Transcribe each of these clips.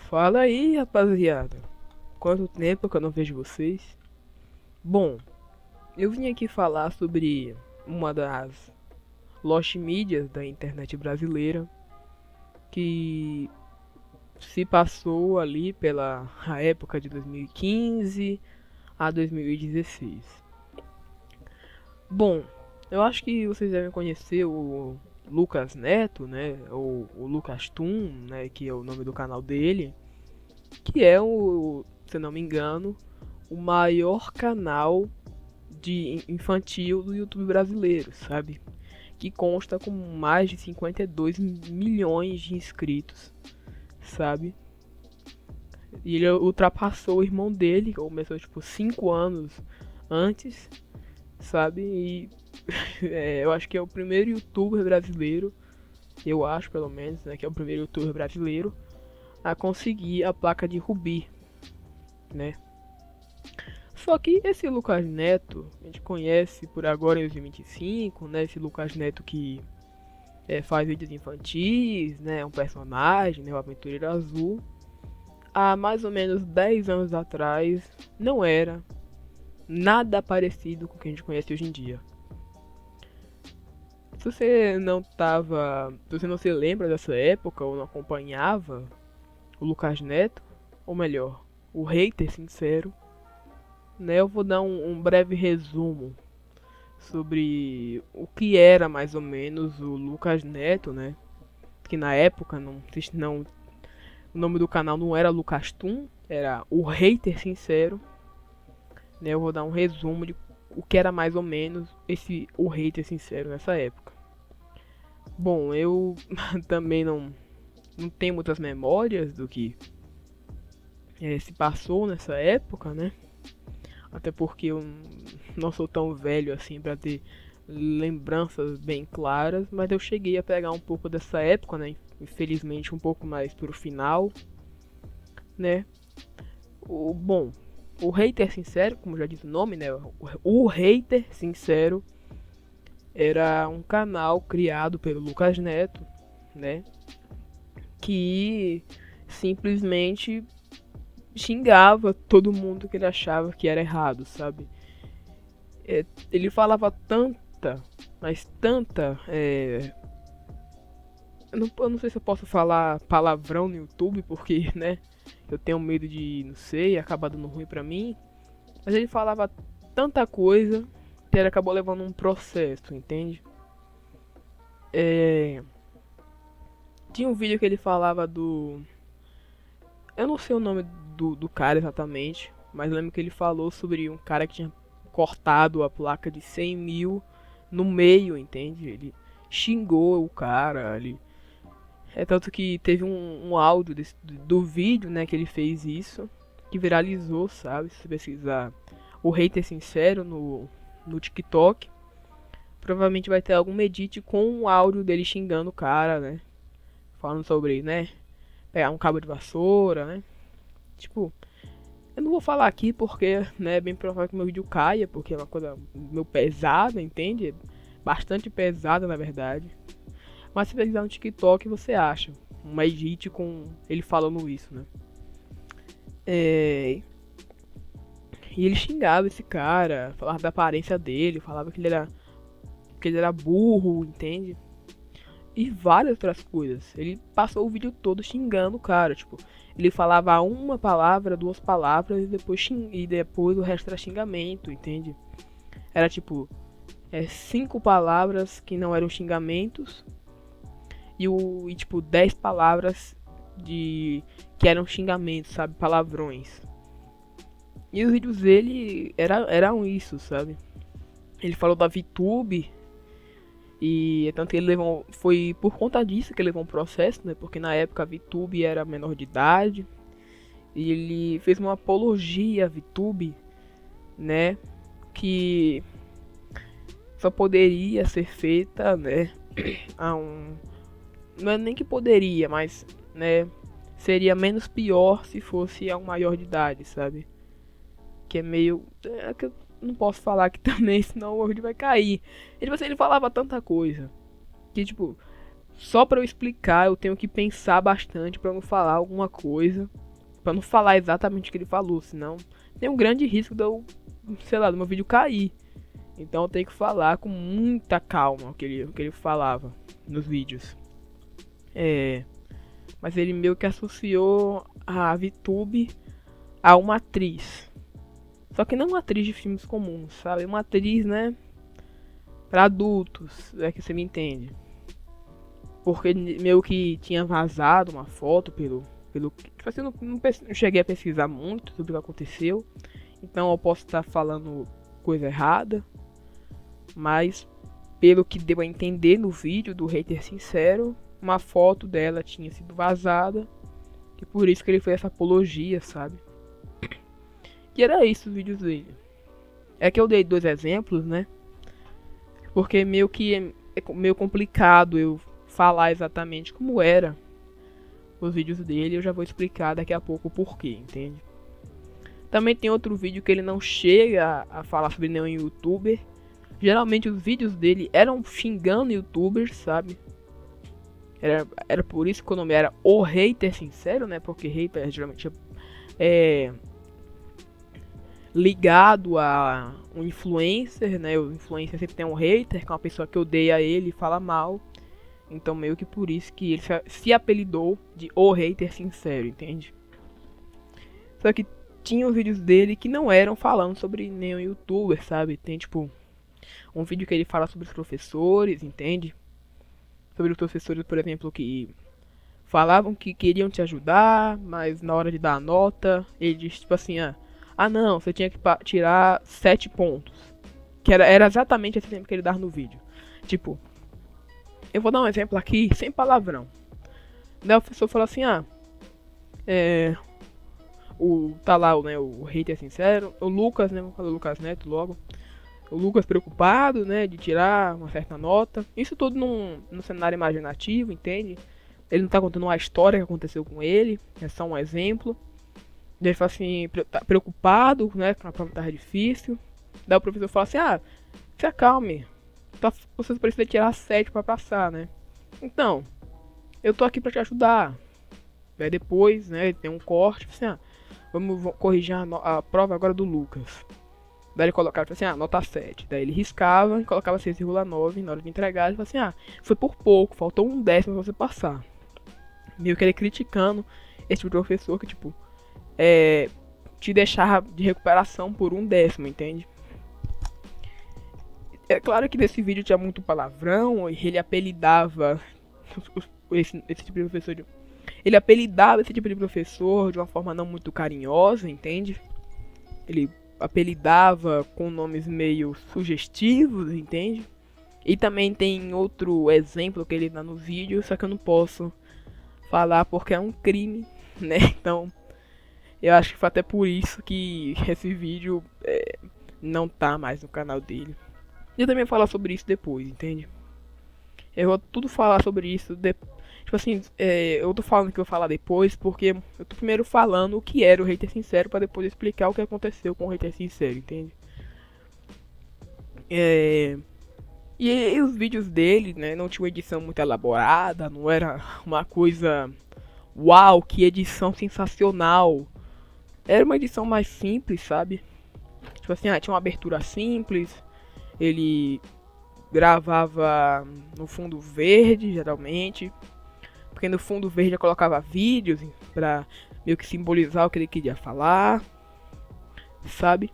Fala aí, rapaziada. Quanto tempo que eu não vejo vocês? Bom, eu vim aqui falar sobre uma das lost medias da internet brasileira que se passou ali pela a época de 2015 a 2016. Bom, eu acho que vocês devem conhecer o Lucas Neto, né? Ou o Lucas Toon, né? Que é o nome do canal dele. Que é se eu não me engano, o maior canal de infantil do YouTube brasileiro, sabe? Que consta com mais de 52 milhões de inscritos, sabe? E ele ultrapassou o irmão dele, que começou tipo 5 anos antes, sabe? E eu acho que é o primeiro youtuber brasileiro, eu acho pelo menos, né? Que é o primeiro youtuber brasileiro a conseguir a placa de Rubi, né? Só que esse Lucas Neto, a gente conhece por agora em 2025, né? Esse Lucas Neto que faz vídeos infantis, né? Um personagem, né? O Aventureiro Azul. Há mais ou menos 10 anos atrás, não era nada parecido com o que a gente conhece hoje em dia. Se você não tava. Se você não se lembra dessa época ou não acompanhava o Lucas Neto, ou melhor, o hater sincero, né? Eu vou dar um breve resumo sobre o que era mais ou menos o Lucas Neto, né? Que na época não, o nome do canal não era Lucas Toon, era o Hater Sincero, né? Eu vou dar um resumo de o que era mais ou menos esse o Hater Sincero nessa época. Bom, eu também não tenho muitas memórias do que se passou nessa época, né? Até porque eu não sou tão velho assim para ter lembranças bem claras, mas eu cheguei a pegar um pouco dessa época, né? Infelizmente um pouco mais pro final, né? Bom, o Hater Sincero, como já diz o nome, né? O Hater Sincero era um canal criado pelo Lucas Neto, né? Que simplesmente xingava todo mundo que ele achava que era errado, sabe? Ele falava tanta, mas tanta. Eu não sei se eu posso falar palavrão no YouTube, porque, né? Eu tenho medo de, não sei, acabar dando ruim pra mim. Mas ele falava tanta coisa que ele acabou levando um processo, entende? É, tinha um vídeo que ele falava do. Eu não sei o nome do cara exatamente, mas lembro que ele falou sobre um cara que tinha cortado a placa de 100 mil no meio, entende? Ele xingou o cara, ele é tanto que teve um áudio do vídeo, né, que ele fez isso, que viralizou, sabe? Se você pesquisar o hater sincero no TikTok, provavelmente vai ter algum edit com um áudio dele xingando o cara, né? Falando sobre, né, pegar um cabo de vassoura, né? Tipo, eu não vou falar aqui porque, né, é bem provável que meu vídeo caia, porque é uma coisa meio pesada, entende? Bastante pesada, na verdade. Mas se pesquisar no TikTok, você acha uma edit com ele falando isso, né? É... E ele xingava esse cara, falava da aparência dele, falava que ele era burro, entende? E várias outras coisas. Ele passou o vídeo todo xingando o cara, tipo, ele falava uma palavra, duas palavras e depois o resto era xingamento, entende? Era tipo, cinco palavras que não eram xingamentos e tipo 10 palavras de que eram xingamentos, sabe, palavrões. E os vídeos dele eram isso, sabe? Ele falou da VTube e tanto que ele levou, foi por conta disso que ele levou um processo, né? Porque na época a VTube era menor de idade e ele fez uma apologia à VTube, né? Que só poderia ser feita, né? A um não é nem que poderia, mas, né, seria menos pior se fosse a um maior de idade, sabe? Que é meio. É que eu não posso falar aqui também, senão o vídeo vai cair. E, tipo assim, ele falava tanta coisa. Que, tipo, só pra eu explicar eu tenho que pensar bastante pra não falar alguma coisa, pra não falar exatamente o que ele falou, senão tem um grande risco de eu, sei lá, do meu vídeo cair. Então eu tenho que falar com muita calma o que ele falava nos vídeos. Mas ele meio que associou a VTube a uma atriz. Só que não uma atriz de filmes comuns, sabe? Uma atriz, né, pra adultos, é que você me entende. Porque meio que tinha vazado uma foto tipo assim, eu não cheguei a pesquisar muito sobre o que aconteceu. Então eu posso estar falando coisa errada. Mas pelo que deu a entender no vídeo do Hater Sincero, uma foto dela tinha sido vazada. E por isso que ele fez essa apologia, sabe? E era isso os vídeos dele. É que eu dei 2 exemplos, né? Porque meio que é meio complicado eu falar exatamente como era os vídeos dele. Eu já vou explicar daqui a pouco o porquê, entende? Também tem outro vídeo que ele não chega a falar sobre nenhum youtuber. Geralmente os vídeos dele eram xingando youtubers, sabe? Era por isso que o nome era O Hater Sincero, né? Porque hater geralmente é ligado a um influencer, né? O influencer sempre tem um hater, que é uma pessoa que odeia ele e fala mal. Então meio que por isso que ele se apelidou de O Hater Sincero, entende? Só que tinha os vídeos dele que não eram falando sobre nenhum youtuber, sabe? Tem tipo um vídeo que ele fala sobre os professores, entende? Sobre os professores, por exemplo, que falavam que queriam te ajudar, mas na hora de dar a nota, ele diz tipo assim, ah não, você tinha que tirar 7 pontos. Que era exatamente esse exemplo que ele dava no vídeo. Tipo, eu vou dar um exemplo aqui, sem palavrão. Daí o professor falou assim, tá lá, né, o Hater Sincero, o Lucas, né, vamos falar do Lucas Neto logo. O Lucas preocupado, né, de tirar uma certa nota. Isso tudo num cenário imaginativo, entende? Ele não tá contando uma história que aconteceu com ele, é só um exemplo. Ele fala assim, tá preocupado, né, que a prova tá difícil. Daí o professor fala assim, se acalme, você precisa tirar 7 pra passar, né? Então, eu tô aqui pra te ajudar. Daí depois, né, tem um corte, assim, vamos corrigir a prova agora do Lucas. Daí ele colocava assim, nota 7. Daí ele riscava e colocava 6,9 na hora de entregar. Ele falava assim, foi por pouco, faltou 1/10 pra você passar. Meio que ele criticando esse tipo de professor que, tipo, te deixava de recuperação por 1/10, entende? É claro que nesse vídeo tinha muito palavrão, e ele apelidava esse tipo de professor ele apelidava esse tipo de professor de uma forma não muito carinhosa, entende? Ele apelidava com nomes meio sugestivos, entende? E também tem outro exemplo que ele dá no vídeo, só que eu não posso falar porque é um crime, né? Então, eu acho que foi até por isso que esse vídeo não tá mais no canal dele. E eu também vou falar sobre isso depois, entende? Eu vou tudo falar sobre isso tipo assim, eu tô falando que eu vou falar depois porque eu tô primeiro falando o que era o Hater Sincero pra depois explicar o que aconteceu com o Hater Sincero, entende? E os vídeos dele, né, não tinha uma edição muito elaborada, não era uma coisa uau, que edição sensacional. Era uma edição mais simples, sabe? Tipo assim, tinha uma abertura simples, ele gravava no fundo verde, geralmente. Porque no fundo verde eu colocava vídeos pra meio que simbolizar o que ele queria falar, sabe?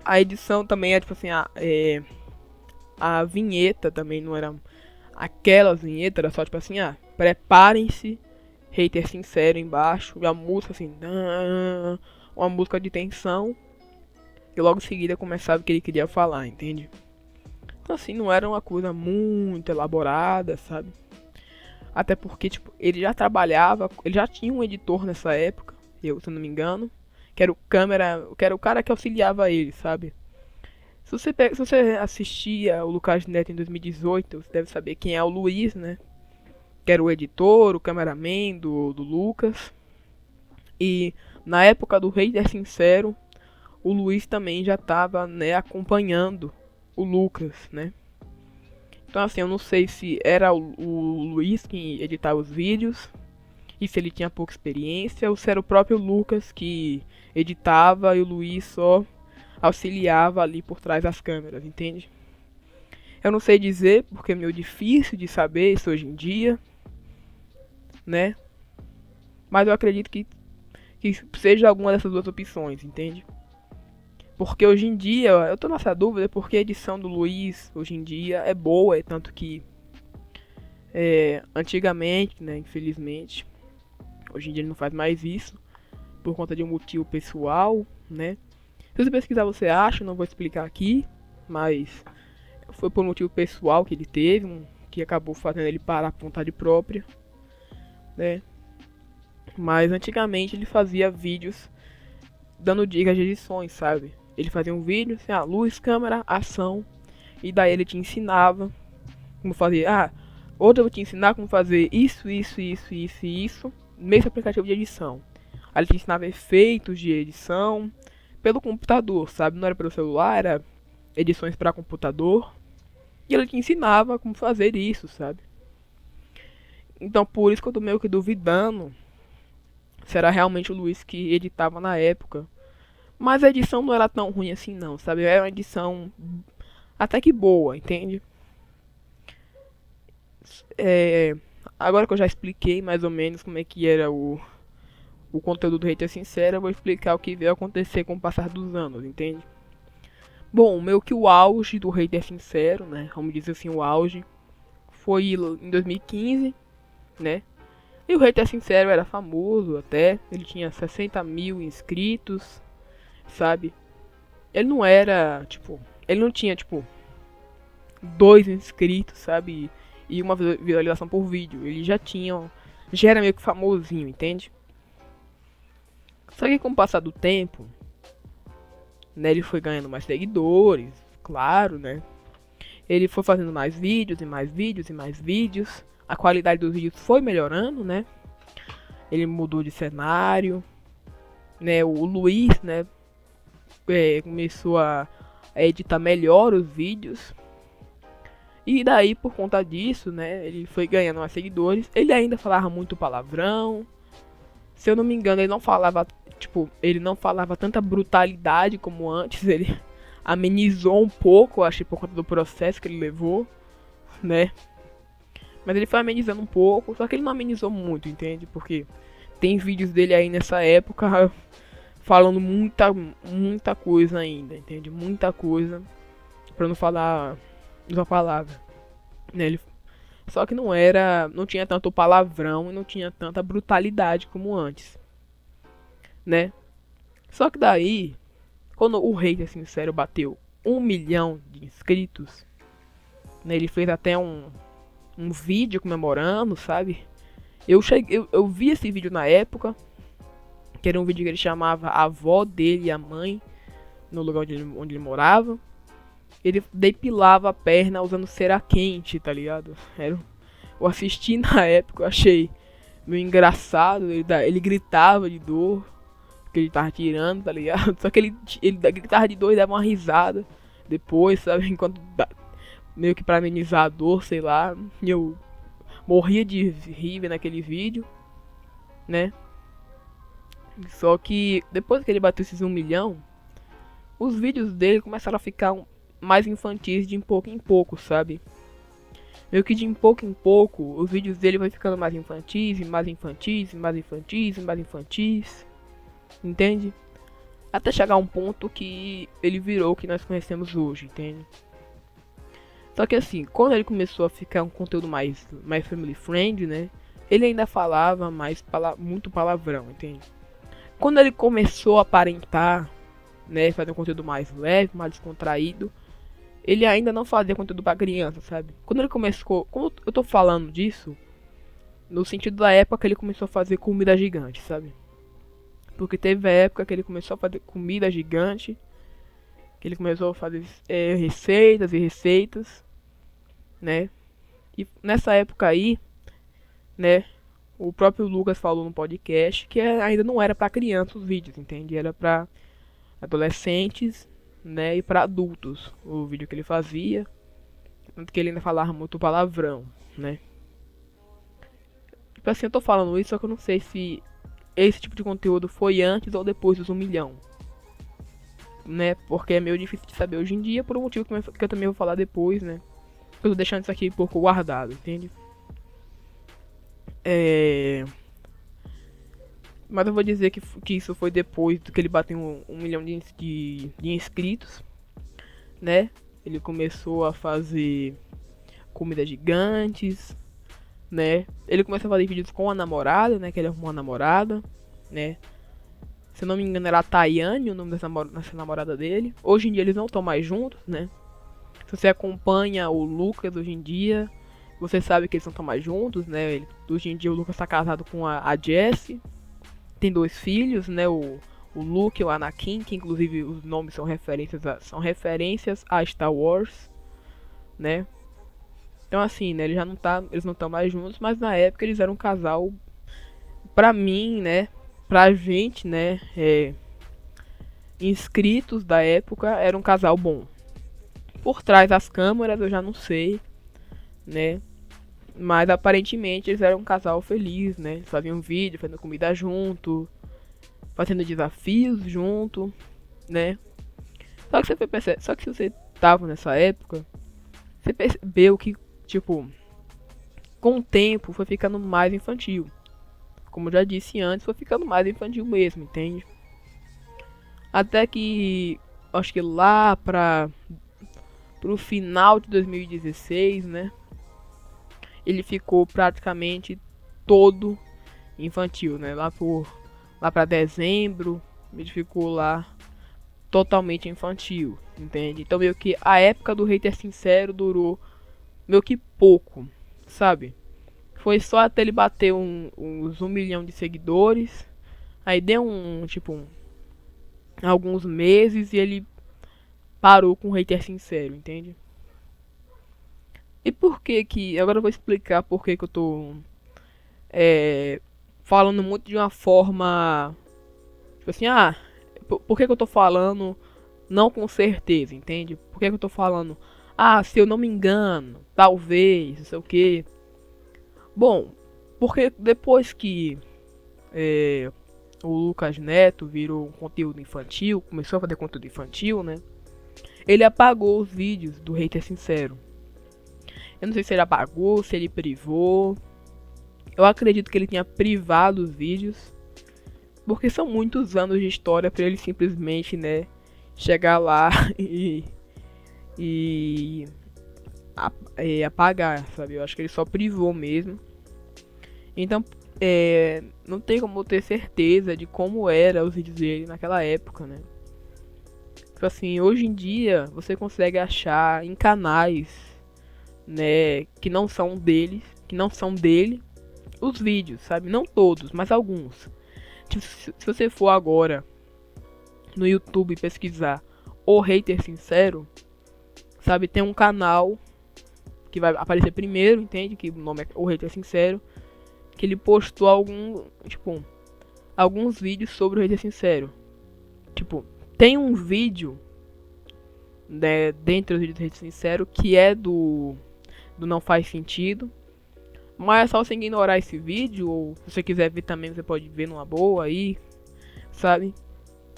A edição também é tipo assim, a vinheta também não era aquelas vinhetas, era só tipo assim, preparem-se, Hater Sincero embaixo, e a música assim, uma música de tensão, e logo em seguida começava o que ele queria falar, entende? Então assim, não era uma coisa muito elaborada, sabe? Até porque, tipo, ele já trabalhava, ele já tinha um editor nessa época, se eu não me engano, que era o cara que auxiliava ele, sabe? Se você assistia o Lucas Neto em 2018, você deve saber quem é o Luiz, né? Que era o editor, o cameraman do Lucas. E na época do Hater Sincero, o Luiz também já estava, né, acompanhando o Lucas, né? Então assim, eu não sei se era o Luiz que editava os vídeos e se ele tinha pouca experiência ou se era o próprio Lucas que editava e o Luiz só auxiliava ali por trás das câmeras, entende? Eu não sei dizer porque é meio difícil de saber isso hoje em dia, né? Mas eu acredito que seja alguma dessas duas opções, entende? Porque hoje em dia, eu tô nessa dúvida porque a edição do Luiz hoje em dia é boa, é tanto que antigamente, né, infelizmente, hoje em dia ele não faz mais isso, por conta de um motivo pessoal, né? Se você pesquisar você acha, não vou explicar aqui, mas foi por um motivo pessoal que ele teve, que acabou fazendo ele parar por vontade própria, né? Mas antigamente ele fazia vídeos dando dicas de edições, sabe? Ele fazia um vídeo assim, luz, câmera, ação, e daí ele te ensinava como fazer. Outro eu vou te ensinar como fazer isso, isso, isso, isso e isso, nesse aplicativo de edição. Aí ele te ensinava efeitos de edição pelo computador, sabe? Não era pelo celular, era edições para computador. E ele te ensinava como fazer isso, sabe? Então por isso que eu tô meio que duvidando se era realmente o Luiz que editava na época. Mas a edição não era tão ruim assim não, sabe? Era uma edição até que boa, entende? Agora que eu já expliquei mais ou menos como é que era o conteúdo do Hater Sincero, eu vou explicar o que veio acontecer com o passar dos anos, entende? Bom, meio que o auge do Hater Sincero, né? Vamos dizer assim, o auge foi em 2015, né? E o Hater Sincero era famoso até, ele tinha 60 mil inscritos, sabe? Ele não era, tipo, ele não tinha, tipo, 2 inscritos, sabe? E uma visualização por vídeo. Ele já era meio que famosinho, entende? Só que com o passar do tempo, né, ele foi ganhando mais seguidores, claro, né? Ele foi fazendo mais vídeos e mais vídeos e mais vídeos. A qualidade dos vídeos foi melhorando, né? Ele mudou de cenário, né? O Luiz, né, começou a editar melhor os vídeos. E daí, por conta disso, né, ele foi ganhando mais seguidores. Ele ainda falava muito palavrão. Se eu não me engano, ele não falava tanta brutalidade como antes. Ele amenizou um pouco, acho, por conta do processo que ele levou, né? Mas ele foi amenizando um pouco, só que ele não amenizou muito, entende? Porque tem vídeos dele aí nessa época falando muita coisa ainda, entende? Muita coisa, pra não falar uma palavra, né? Só que não tinha tanto palavrão e não tinha tanta brutalidade como antes, né? Só que daí, quando o Hater Sincero bateu 1 milhão de inscritos, né? Ele fez até um vídeo comemorando, sabe? Eu vi esse vídeo na época, que era um vídeo que ele chamava a avó dele e a mãe no lugar onde ele morava. Ele depilava a perna usando cera quente, tá ligado? Eu assisti na época, eu achei meio engraçado. Ele gritava de dor, porque ele tava tirando, tá ligado? Só que ele gritava de dor e dava uma risada depois, sabe? Enquanto meio que pra amenizar a dor, sei lá. E eu morria de rir naquele vídeo, né? Só que depois que ele bateu esses 1 milhão, os vídeos dele começaram a ficar mais infantis de em pouco em pouco, sabe? Meio que de em pouco, os vídeos dele vai ficando mais infantis, e mais infantis, e mais infantis, e mais infantis, entende? Até chegar a um ponto que ele virou o que nós conhecemos hoje, entende? Só que assim, quando ele começou a ficar um conteúdo mais family friend, né? Ele ainda falava muito palavrão, entende? Quando ele começou a aparentar, né, fazer um conteúdo mais leve, mais descontraído, ele ainda não fazia conteúdo pra criança, sabe? Quando eu tô falando disso, no sentido da época que ele começou a fazer comida gigante, sabe? Porque teve a época que ele começou a fazer comida gigante, que ele começou a fazer receitas e receitas, né? E nessa época aí, né, o próprio Lucas falou no podcast que ainda não era pra criança os vídeos, entende? Era pra adolescentes, né, e para adultos, o vídeo que ele fazia, Tanto que ele ainda falava muito palavrão, né? Tipo assim, eu tô falando isso, só que eu não sei se esse tipo de conteúdo foi antes ou depois dos 1 milhão, né? Porque é meio difícil de saber hoje em dia, por um motivo que eu também vou falar depois, né? Eu tô deixando isso aqui um pouco guardado, entende? Mas eu vou dizer que isso foi depois do que ele bateu 1 milhão de inscritos, né? Ele começou a fazer comidas gigantes, né? Ele começou a fazer vídeos com a namorada, né? Que ele arrumou uma namorada, né? Se eu não me engano era a Tayane, o nome dessa namorada dele. Hoje em dia eles não estão mais juntos, né? Se você acompanha o Lucas hoje em dia, você sabe que eles não estão mais juntos, né? Hoje em dia o Lucas está casado com a Jessie. Tem 2 filhos, né? O Luke e o Anakin, que inclusive os nomes são referências a Star Wars, né? Então assim, né? Eles não estão mais juntos, mas na época eles eram um casal, pra mim, né? Pra gente, né? Inscritos da época, era um casal bom. Por trás das câmeras eu já não sei, né? Mas aparentemente eles eram um casal feliz, né? Eles faziam vídeo, fazendo comida junto, fazendo desafios junto, né? Só que se você tava nessa época, você percebeu que, tipo, com o tempo foi ficando mais infantil. Como eu já disse antes, foi ficando mais infantil mesmo, entende? Até que, acho que lá pro final de 2016, né? Ele ficou praticamente todo infantil, né? Lá pra dezembro, ele ficou lá totalmente infantil, entende? Então meio que a época do hater sincero durou meio que pouco, sabe? Foi só até ele bater uns 1 milhão de seguidores. Aí deu alguns meses e ele parou com o hater sincero, entende? E por que que... Agora eu vou explicar por que que eu tô falando muito de uma forma... Tipo assim, por que que eu tô falando não com certeza, entende? Por que que eu tô falando... se eu não me engano, talvez, não sei o que. Bom, porque depois que o Lucas Neto virou um conteúdo infantil, começou a fazer conteúdo infantil, né? Ele apagou os vídeos do hater sincero. Eu não sei se ele apagou, se ele privou. Eu acredito que ele tenha privado os vídeos, porque são muitos anos de história para ele simplesmente, né, chegar lá e apagar, sabe? Eu acho que ele só privou mesmo. Então, não tem como ter certeza de como eram os vídeos dele naquela época, né? Tipo assim, hoje em dia você consegue achar em canais, né, que não são dele, os vídeos, sabe? Não todos, mas alguns. Tipo, se você for agora no YouTube pesquisar o hater sincero, sabe? Tem um canal que vai aparecer primeiro, entende? Que o nome é o hater sincero, que ele postou alguns vídeos sobre o hater sincero. Tipo, tem um vídeo, né, dentro do vídeo do hater sincero que é do Não Faz Sentido. Mas é só você ignorar esse vídeo, ou se você quiser ver também, você pode ver numa boa aí, sabe?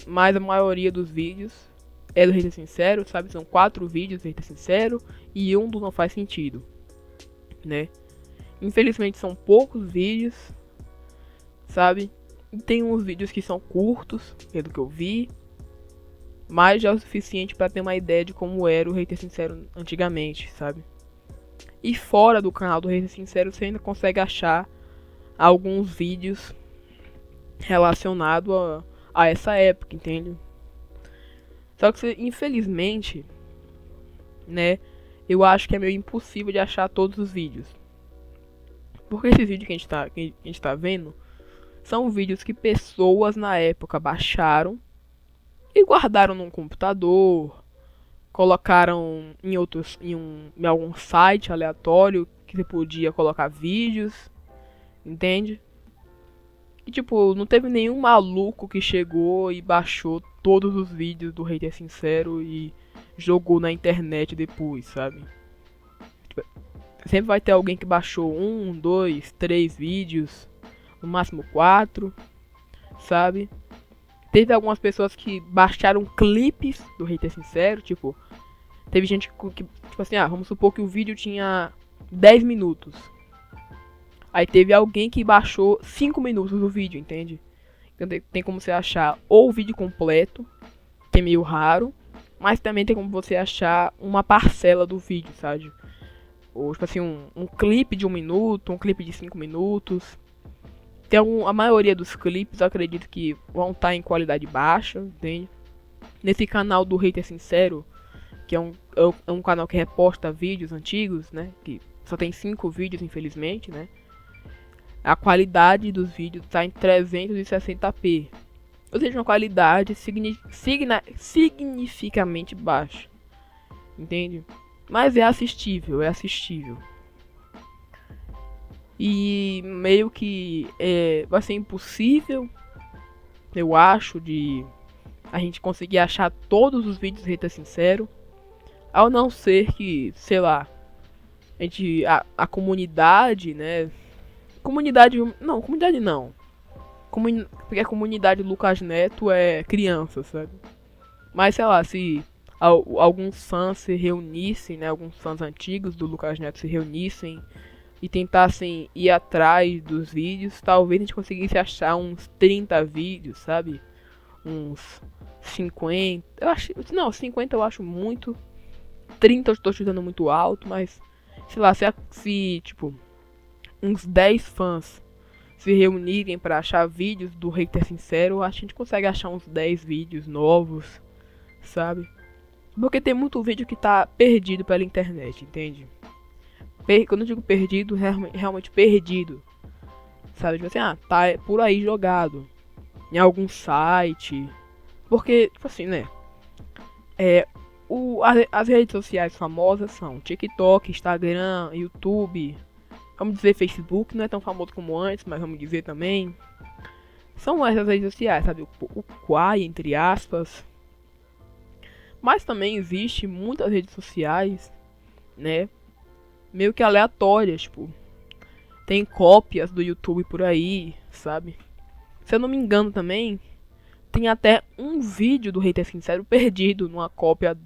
Mas a maioria dos vídeos é do hater sincero, sabe? São 4 vídeos do hater sincero e um do Não Faz Sentido, né? Infelizmente são poucos vídeos, sabe? E tem uns vídeos que são curtos, pelo que eu vi, mas já é o suficiente para ter uma ideia de como era o hater sincero antigamente, sabe? E fora do canal do hater sincero você ainda consegue achar alguns vídeos relacionados a essa época, entende? Só que infelizmente, né, eu acho que é meio impossível de achar todos os vídeos. Porque esses vídeos que a gente tá vendo são vídeos que pessoas na época baixaram e guardaram num computador, colocaram em algum site aleatório que você podia colocar vídeos, entende? E tipo, não teve nenhum maluco que chegou e baixou todos os vídeos do hater sincero e jogou na internet depois, sabe? sempre vai ter alguém que baixou 1, 2, 3 vídeos, no máximo 4, sabe? Teve algumas pessoas que baixaram clipes do Hater Sincero, tipo, teve gente que tipo assim, vamos supor que o vídeo tinha 10 minutos. Aí teve alguém que baixou 5 minutos do vídeo, entende? Então tem como você achar ou o vídeo completo, que é meio raro, mas também tem como você achar uma parcela do vídeo, sabe? Ou tipo assim, um clipe de 1 minuto, um clipe de 5 minutos. A maioria dos clipes eu acredito que vão estar em qualidade baixa, entende? Nesse canal do Hater Sincero, que é um canal que reposta vídeos antigos, né? Que só tem 5 vídeos, infelizmente, né? A qualidade dos vídeos está em 360p. Ou seja, uma qualidade significativamente baixa. Entende? Mas é assistível, é assistível. E meio que vai ser impossível, eu acho, de a gente conseguir achar todos os vídeos do Hater Sincero. Ao não ser que, sei lá, a comunidade, né? Comunidade não. Porque a comunidade do Lucas Neto é criança, sabe? Mas sei lá, se alguns fãs se reunissem, né? Alguns fãs antigos do Lucas Neto se reunissem e tentassem ir atrás dos vídeos, talvez a gente conseguisse achar uns 30 vídeos, sabe? Uns 50. Eu acho. Não, 50 eu acho muito. 30 eu estou chutando muito alto, mas sei lá, se tipo uns 10 fãs se reunirem para achar vídeos do Hater Sincero, a gente consegue achar uns 10 vídeos novos, sabe? Porque tem muito vídeo que tá perdido pela internet, entende? Quando eu digo perdido, realmente perdido, sabe? Tipo assim, tá por aí jogado em algum site. Porque, tipo assim, né? As redes sociais famosas são TikTok, Instagram, YouTube. Vamos dizer Facebook, não é tão famoso como antes, mas vamos dizer também. São essas redes sociais, sabe? O Quai, entre aspas. Mas também existe muitas redes sociais, né? Meio que aleatórias, tipo. Tem cópias do YouTube por aí, sabe? Se eu não me engano também, tem até um vídeo do Hater Sincero perdido numa cópia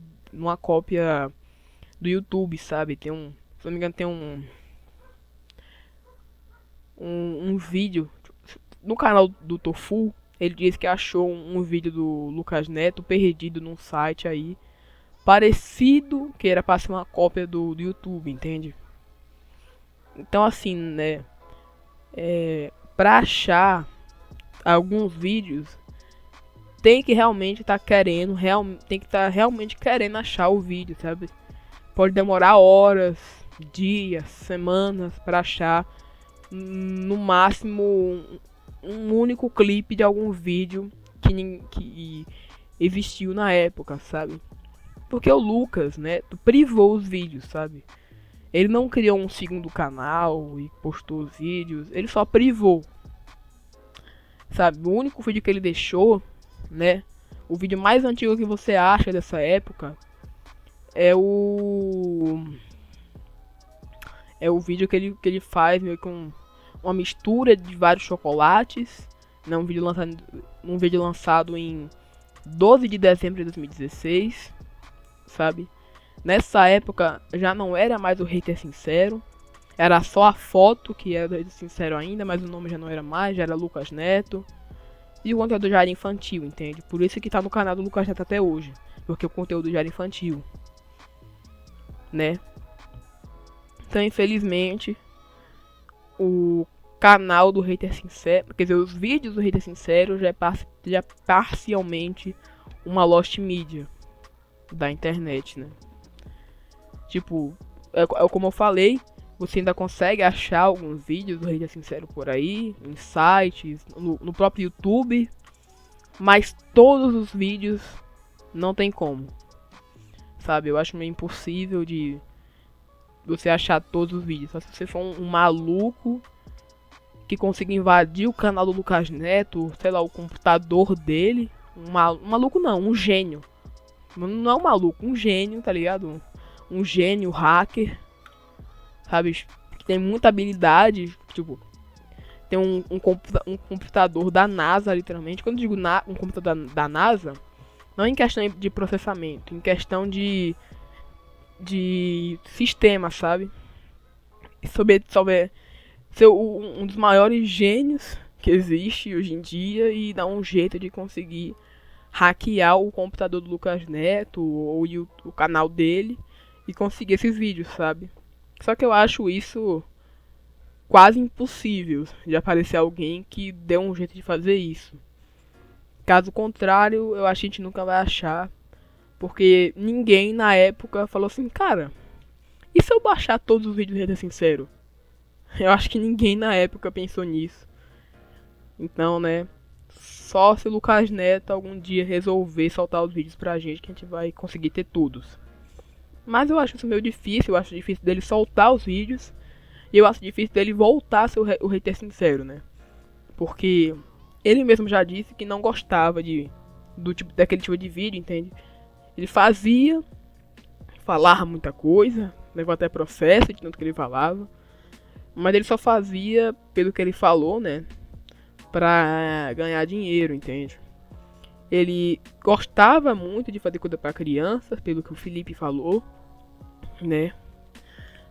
do YouTube, sabe? Se eu não me engano, tem um vídeo no canal do Tofu. Ele disse que achou um vídeo do Lucas Neto perdido num site aí, parecido, que era pra ser uma cópia do YouTube, entende? Então assim, né, pra achar alguns vídeos, tem que realmente estar querendo, tem que estar realmente querendo achar o vídeo, sabe? Pode demorar horas, dias, semanas pra achar no máximo um único clipe de algum vídeo que existiu na época, sabe? Porque o Lucas, né, privou os vídeos, sabe? Ele não criou um segundo canal e postou os vídeos, ele só privou, sabe? O único vídeo que ele deixou, né, o vídeo mais antigo que você acha dessa época é o vídeo que ele faz meio com uma mistura de vários chocolates, né? Um vídeo lançado em 12 de dezembro de 2016, sabe? Nessa época já não era mais o Hater Sincero, era só a foto que era do Hater Sincero ainda, mas o nome já não era mais, já era Lucas Neto. E o conteúdo já era infantil, entende? Por isso que tá no canal do Lucas Neto até hoje, porque o conteúdo já era infantil, né? Então, infelizmente, o canal do Hater Sincero, quer dizer, os vídeos do Hater Sincero já é parcialmente uma lost media da internet, né? Tipo, como eu falei, você ainda consegue achar alguns vídeos do Hater Sincero por aí, em sites, no próprio YouTube, mas todos os vídeos não tem como, sabe? Eu acho meio impossível de você achar todos os vídeos. Só se você for um maluco que consiga invadir o canal do Lucas Neto, sei lá, o computador dele. Um maluco não, um gênio. Não é um maluco, um gênio, tá ligado? Um gênio hacker. sabe? Que tem muita habilidade, tipo, tem um computador da NASA, literalmente. Quando eu digo um computador da NASA, não em questão de processamento, em questão de sistema, sabe? Sobre ser um dos maiores gênios que existe hoje em dia e dar um jeito de conseguir hackear o computador do Lucas Neto ou o canal dele e conseguir esses vídeos, sabe? Só que eu acho isso quase impossível de aparecer alguém que dê um jeito de fazer isso. Caso contrário, eu acho que a gente nunca vai achar, porque ninguém na época falou assim, cara, e se eu baixar todos os vídeos dele sincero? Eu acho que ninguém na época pensou nisso. Então, né, só se o Lucas Neto algum dia resolver soltar os vídeos pra gente que a gente vai conseguir ter todos. Mas eu acho isso meio difícil, eu acho difícil dele soltar os vídeos. E eu acho difícil dele voltar a ser o hater sincero, né? Porque ele mesmo já disse que não gostava daquele tipo de vídeo, entende? Ele fazia, falava muita coisa, levou até processo de tanto que ele falava. Mas ele só fazia, pelo que ele falou, né? Pra ganhar dinheiro, entende? Ele gostava muito de fazer coisa pra crianças, pelo que o Felipe falou, né?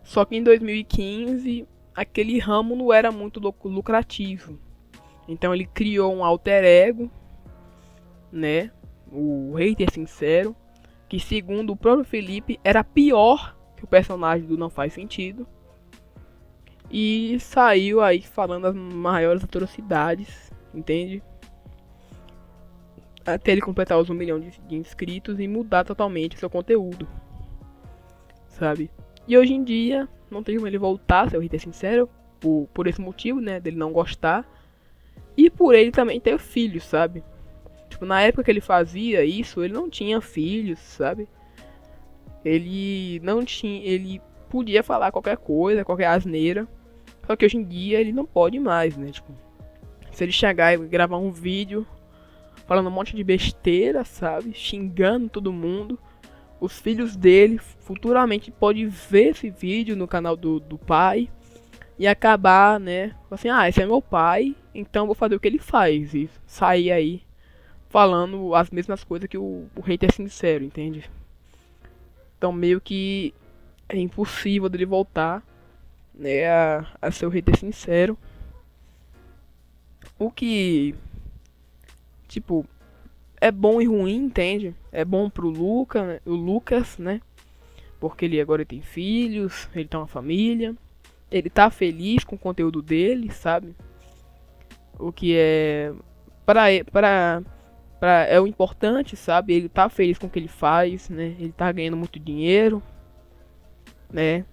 Só que em 2015, aquele ramo não era muito lucrativo. Então ele criou um alter ego, né? O hater sincero, que segundo o próprio Felipe, era pior que o personagem do Não Faz Sentido. E saiu aí falando as maiores atrocidades, entende? Até ele completar os 1 milhão de inscritos e mudar totalmente seu conteúdo, sabe? E hoje em dia, não tem como ele voltar a ser o hater sincero, por esse motivo, né, dele não gostar. E por ele também ter filhos, sabe? Tipo, na época que ele fazia isso, ele não tinha filhos, sabe? Ele podia falar qualquer coisa, qualquer asneira. Só que hoje em dia ele não pode mais, né? Tipo, se ele chegar e gravar um vídeo falando um monte de besteira, sabe? Xingando todo mundo. Os filhos dele futuramente podem ver esse vídeo no canal do pai e acabar, né? Assim, esse é meu pai, então vou fazer o que ele faz. E sair aí falando as mesmas coisas que o hater sincero, entende? Então meio que é impossível dele voltar, né, a ser o hater sincero. O que, tipo, é bom e ruim, entende? É bom pro Lucas, né? Porque ele agora tem filhos, ele tem uma família. Ele tá feliz com o conteúdo dele, sabe? O que é é o importante, sabe? Ele tá feliz com o que ele faz, né? Ele tá ganhando muito dinheiro, né?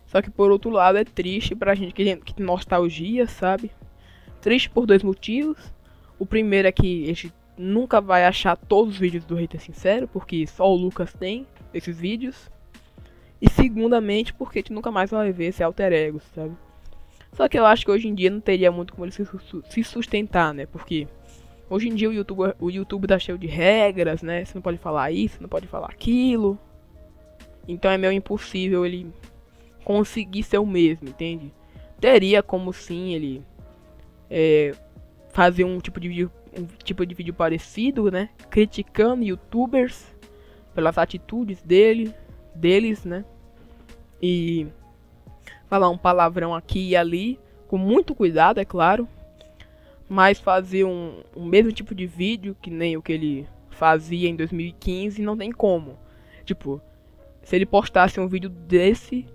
Só que por outro lado é triste pra gente que tem nostalgia, sabe? Triste por 2 motivos. O primeiro é que a gente nunca vai achar todos os vídeos do hater sincero, porque só o Lucas tem esses vídeos. E segundamente porque a gente nunca mais vai ver esse alter ego, sabe? Só que eu acho que hoje em dia não teria muito como ele se sustentar, né? Porque hoje em dia o YouTube tá cheio de regras, né? Você não pode falar isso, não pode falar aquilo. Então é meio impossível ele conseguir ser o mesmo, entende? Teria como sim ele fazer um tipo de vídeo parecido, né? Criticando YouTubers pelas atitudes deles, né? E falar um palavrão aqui e ali, com muito cuidado, é claro. Mas fazer um mesmo tipo de vídeo que nem o que ele fazia em 2015 não tem como. Tipo, se ele postasse um vídeo desse,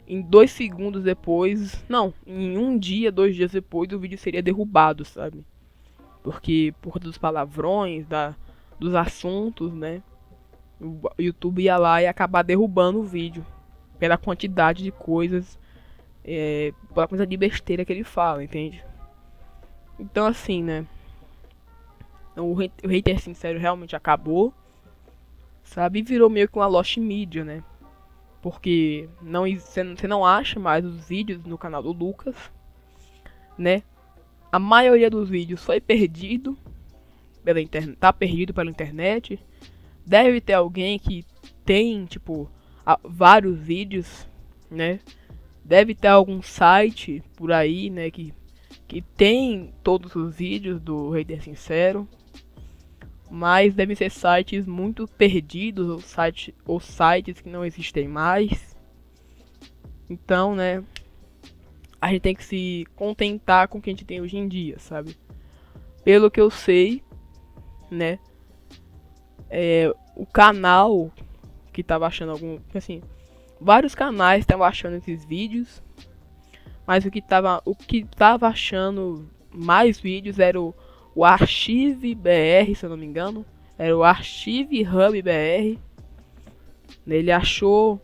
em 2 segundos depois, não, em 1 dia, 2 dias depois, o vídeo seria derrubado, sabe? Porque por causa dos palavrões, dos assuntos, né? O YouTube ia lá e acabar derrubando o vídeo pela quantidade de coisas, pela quantidade de besteira que ele fala, entende? Então assim, né? O hater sincero realmente acabou, sabe? E virou meio que uma lost media, né? Porque você não acha mais os vídeos no canal do Lucas, né? A maioria dos vídeos foi perdido pela internet, tá perdido pela internet. Deve ter alguém que tem, tipo, vários vídeos né? Deve ter algum site por aí, né, que tem todos os vídeos do Hater Sincero, mas devem ser sites muito perdidos, ou sites que não existem mais. Então, né, a gente tem que se contentar com o que a gente tem hoje em dia, sabe? Pelo que eu sei, né, o canal que tava achando assim, vários canais estavam achando esses vídeos, mas o que tava achando mais vídeos era o Archive BR, se eu não me engano. Era o Archive Hub BR. Ele achou,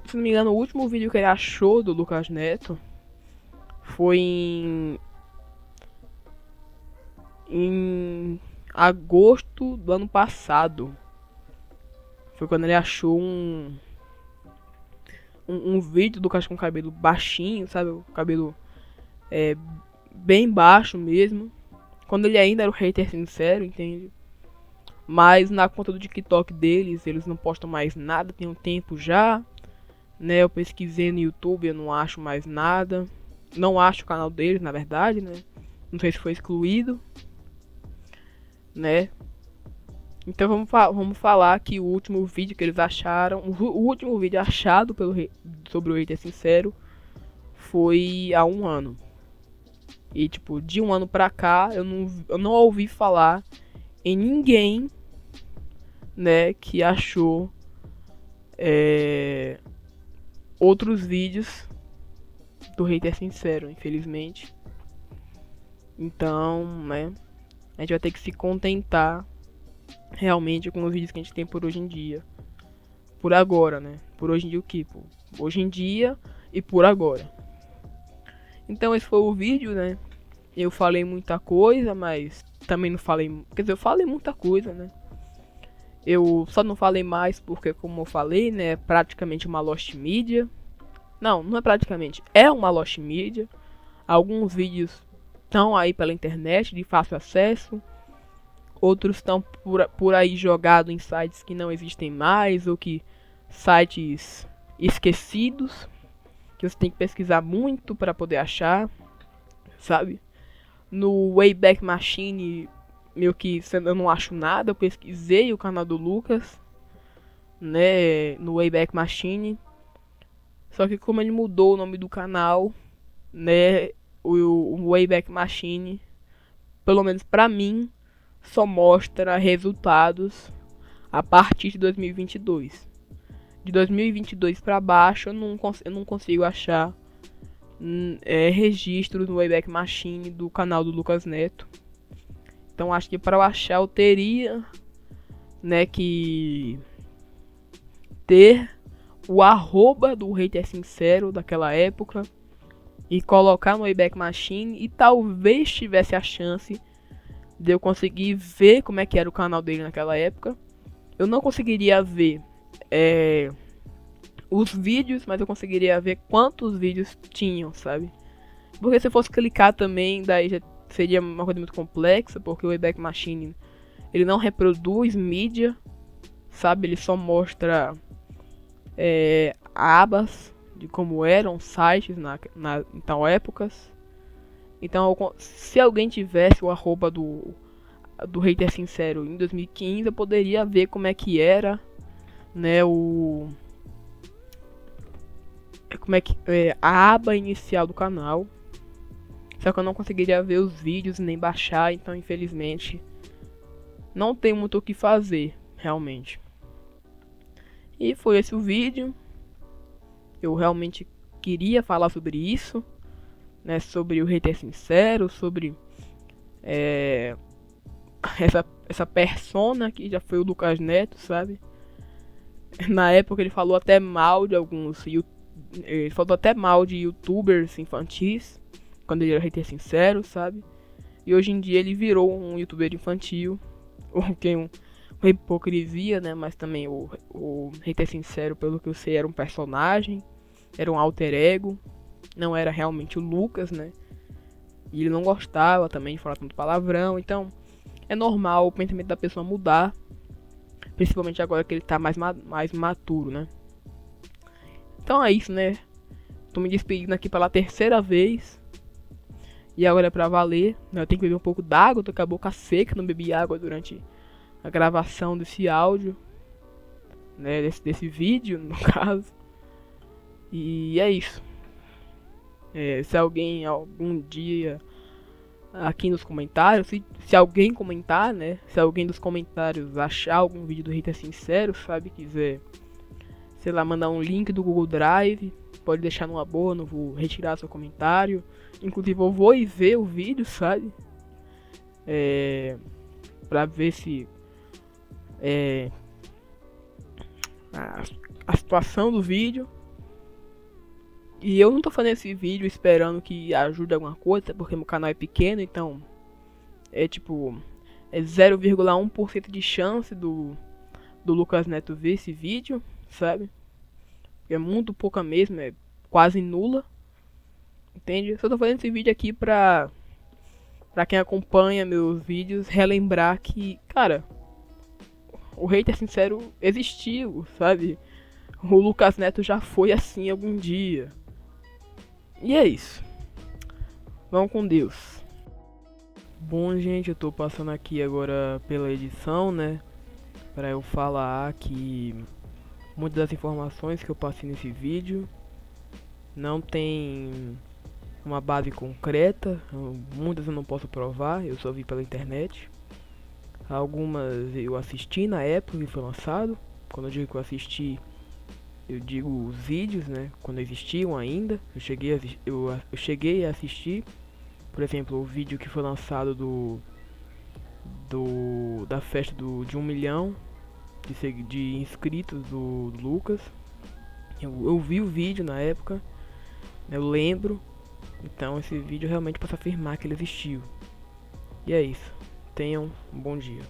se não me engano, o último vídeo que ele achou do Lucas Neto foi em agosto do ano passado. Foi quando ele achou um vídeo do Lucas com cabelo baixinho, sabe? O cabelo bem baixo mesmo. Quando ele ainda era o Hater Sincero, entende? Mas na conta do TikTok deles, eles não postam mais nada, tem um tempo já. Né? Eu pesquisei no YouTube, eu não acho mais nada. Não acho o canal deles, na verdade, né? Não sei se foi excluído, né? Então vamos falar que o último vídeo que eles acharam, o último vídeo achado sobre o Hater Sincero foi há um ano. E tipo, de um ano pra cá, eu não ouvi falar em ninguém, né, que achou outros vídeos do Hater Sincero, infelizmente. Então, né, a gente vai ter que se contentar realmente com os vídeos que a gente tem por hoje em dia. Por agora, né? Por hoje em dia o que? Hoje em dia e por agora. Então esse foi o vídeo, né? Eu falei muita coisa, mas também não falei... Quer dizer, eu falei muita coisa, né? Eu só não falei mais porque, como eu falei, né? É praticamente uma Lost Media. Não é praticamente. É uma Lost Media. Alguns vídeos estão aí pela internet de fácil acesso. Outros estão por aí jogados em sites que não existem mais, ou que sites esquecidos, que você tem que pesquisar muito para poder achar, sabe? No Wayback Machine, meio que eu não acho nada. Eu pesquisei o canal do Lucas, né, no Wayback Machine. Só que como ele mudou o nome do canal, né, o Wayback Machine, pelo menos pra mim, só mostra resultados a partir de 2022. De 2022 para baixo, eu não consigo achar registros no Wayback Machine do canal do Lucas Neto. Então acho que para eu achar eu teria, né, que ter o arroba do Hater Sincero daquela época e colocar no Wayback Machine, e talvez tivesse a chance de eu conseguir ver como é que era o canal dele naquela época. Eu não conseguiria ver os vídeos, mas eu conseguiria ver quantos vídeos tinham, sabe? Porque se eu fosse clicar também, daí já seria uma coisa muito complexa, porque o Wayback Machine, ele não reproduz mídia, sabe? Ele só mostra abas de como eram sites em tal épocas. Então, se alguém tivesse o arroba do Hater Sincero em 2015, eu poderia ver como é que era, né, a aba inicial do canal. Só que eu não conseguiria ver os vídeos nem baixar, então infelizmente não tem muito o que fazer, realmente. E foi esse o vídeo. Eu realmente queria falar sobre isso, né, sobre o Hater Sincero, sobre essa persona que já foi o Lucas Neto, sabe? Na época ele falou até mal de youtubers infantis, quando ele era Hater Sincero, sabe? E hoje em dia ele virou um youtuber infantil, o que é uma hipocrisia, né? Mas também o Hater Sincero, pelo que eu sei, era um personagem, era um alter ego, não era realmente o Lucas, né? E ele não gostava também de falar tanto palavrão, então é normal o pensamento da pessoa mudar, principalmente agora que ele tá mais maturo, né? Então é isso, né? Tô me despedindo aqui pela terceira vez. E agora é pra valer, né? Eu tenho que beber um pouco d'água, tô com a boca seca, não bebi água durante a gravação desse áudio, né? Desse vídeo, no caso. E é isso. Se alguém algum dia aqui nos comentários, se alguém comentar, né? Se alguém dos comentários achar algum vídeo do Hater Sincero, sabe? Quiser, sei lá, mandar um link do Google Drive, pode deixar numa boa, não vou retirar seu comentário. Inclusive eu vou ir ver o vídeo, sabe? Pra ver se a situação do vídeo. E eu não tô fazendo esse vídeo esperando que ajude alguma coisa, porque meu canal é pequeno, então é 0,1% de chance do Lucas Neto ver esse vídeo, sabe? É muito pouca mesmo, é quase nula. Entende? Eu só tô fazendo esse vídeo aqui pra quem acompanha meus vídeos relembrar que, cara, o Hater Sincero existiu, sabe? O Lucas Neto já foi assim algum dia. E é isso. Vamos com Deus. Bom, gente, eu tô passando aqui agora pela edição, né? Pra eu falar que muitas das informações que eu passei nesse vídeo não tem uma base concreta. Muitas eu não posso provar, eu só vi pela internet. Algumas eu assisti na época que foi lançado. Quando eu digo que eu assisti, eu digo os vídeos, né? Quando existiam ainda. Eu cheguei a assistir. Por exemplo, o vídeo que foi lançado da festa de 1 milhão de inscritos do Lucas. Eu vi o vídeo na época. Eu lembro. Então esse vídeo realmente posso afirmar que ele existiu. E é isso. Tenham um bom dia.